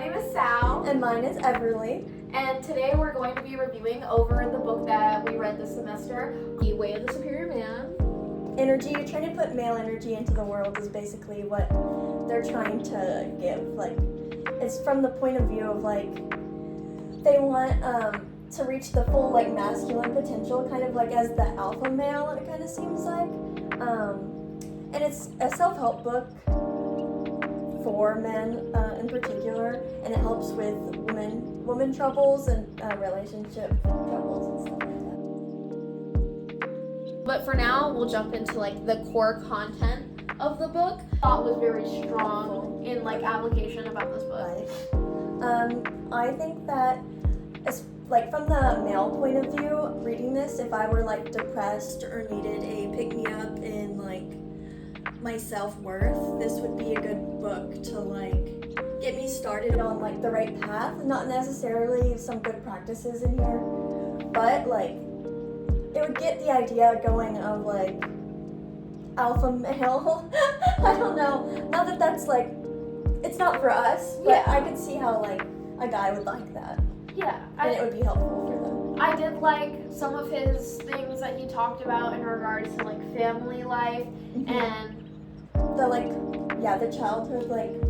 name is Sal. And mine is Everly. And today we're going to be reviewing over the book that we read this semester, The Way of the Superior Man. Energy, trying to put male energy into the world is basically what they're trying to give. Like, it's from the point of view of, like, they want to reach the full, like, masculine potential, kind of like as the alpha male, it kind of seems like. And it's a self-help book for men in particular, and it helps with women troubles and relationship troubles and stuff like that. But for now, we'll jump into like the core content of the book. I thought was very strong in like application about this book. I think that it's like from the male point of view, reading this, if I were like depressed or needed a pick-me-up in like my self-worth, this would be a good book to like get me started on like the right path. Not necessarily some good practices in here, but like it would get the idea going of like alpha male. I don't know. Not that that's like, it's not for us, but Yeah. I could see how like a guy would like that. Yeah, And it would be helpful for them. I did like some of his things that he talked about in regards to like family life and The like, yeah, the childhood like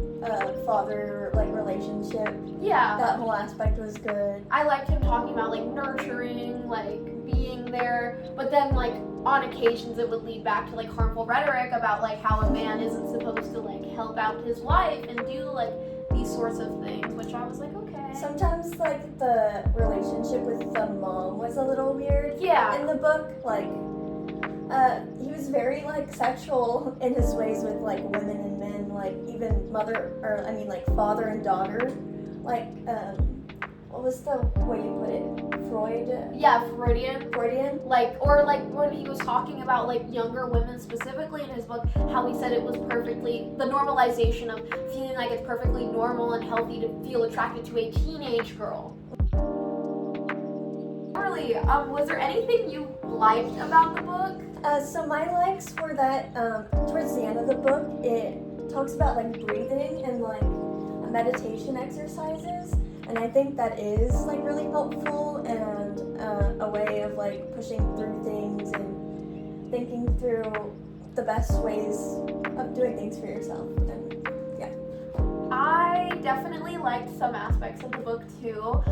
father like relationship. yeah. That whole aspect was good. I liked him talking about like nurturing, like being there, but then like on occasions it would lead back to like harmful rhetoric about like how a man isn't supposed to like help out his wife and do like these sorts of things, which I was like, okay. Sometimes like the relationship with the mom was a little weird. Yeah. In the book, like he was very like sexual in his ways with like women and men, like even father and daughter. Like what was the way you put it? Freud? Yeah, Freudian. Freudian? Like, or like when he was talking about like younger women specifically in his book, how he said it was perfectly, the normalization of feeling like it's perfectly normal and healthy to feel attracted to a teenage girl. Really, was there anything you liked about the book? So my likes were that towards the end of the book, it talks about like breathing and like meditation exercises, and I think that is like really helpful and a way of like pushing through things and thinking through the best ways of doing things for yourself. And yeah, I definitely liked some aspects of the book too.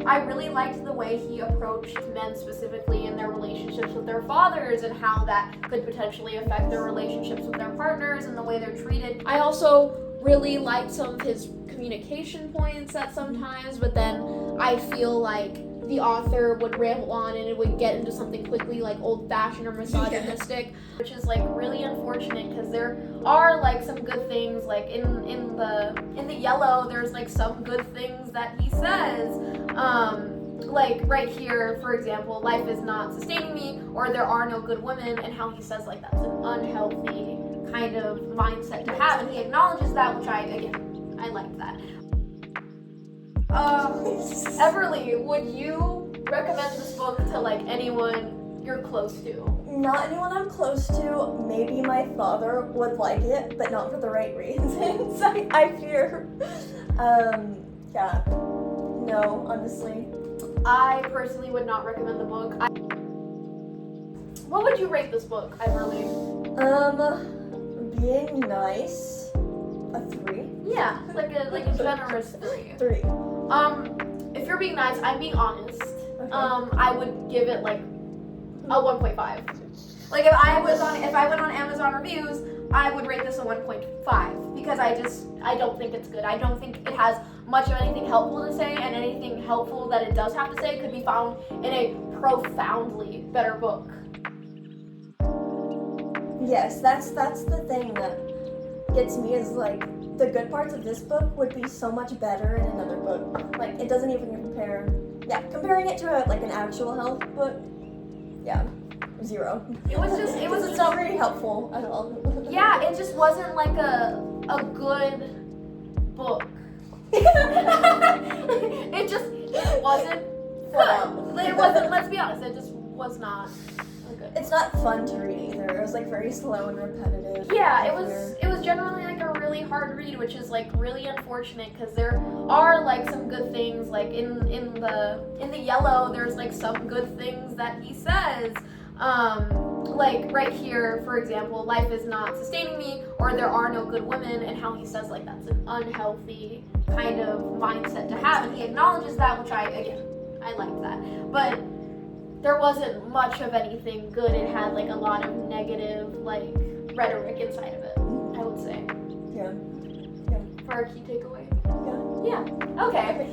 I really liked the way he approached men specifically in their relationships with their fathers and how that could potentially affect their relationships with their partners and the way they're treated. I also really liked some of his communication points at sometimes, but then I feel like the author would ramble on and it would get into something quickly like old-fashioned or misogynistic, which is like really unfortunate because there are like some good things, like in the yellow there's like some good things that he says, like right here, for example, life is not sustaining me, or there are no good women, and how he says like that's an unhealthy kind of mindset to have, and he acknowledges that, which I liked that. Everly, would you recommend this book to like anyone you're close to? not anyone I'm close to. Maybe my father would like it, but not for the right reasons. I fear. Yeah. No, honestly. I personally would not recommend the book. What would you rate this book, Everly? Being nice, a 3. Yeah, like a generous 3. 3. If you're being nice, I'm being honest. Okay. I would give it like a 1.5. Like if I went on Amazon reviews, I would rate this a 1.5 because I don't think it's good. I don't think it has much of anything helpful to say, and anything helpful that it does have to say could be found in a profoundly better book. Yes, that's the thing that gets me is like the good parts of this book would be so much better in another book. Like it doesn't even compare. Yeah, comparing it to an actual health book. Yeah, 0. It's not very helpful at all. Yeah, it just wasn't like a good book. It wasn't fun. It wasn't, let's be honest, it just was not good. It's not fun to read either. It was like very slow and repetitive. Yeah, it was generally like a really really hard read, which is like really unfortunate because there are like some good things. Like in the yellow, there's like some good things that he says. Like right here, for example, life is not sustaining me, or there are no good women, and how he says like that's an unhealthy kind of mindset to have, and he acknowledges that, which I liked that. But there wasn't much of anything good. It had like a lot of negative like rhetoric inside of it, I would say. Yeah. For our key takeaway. Yeah. Yeah. Okay.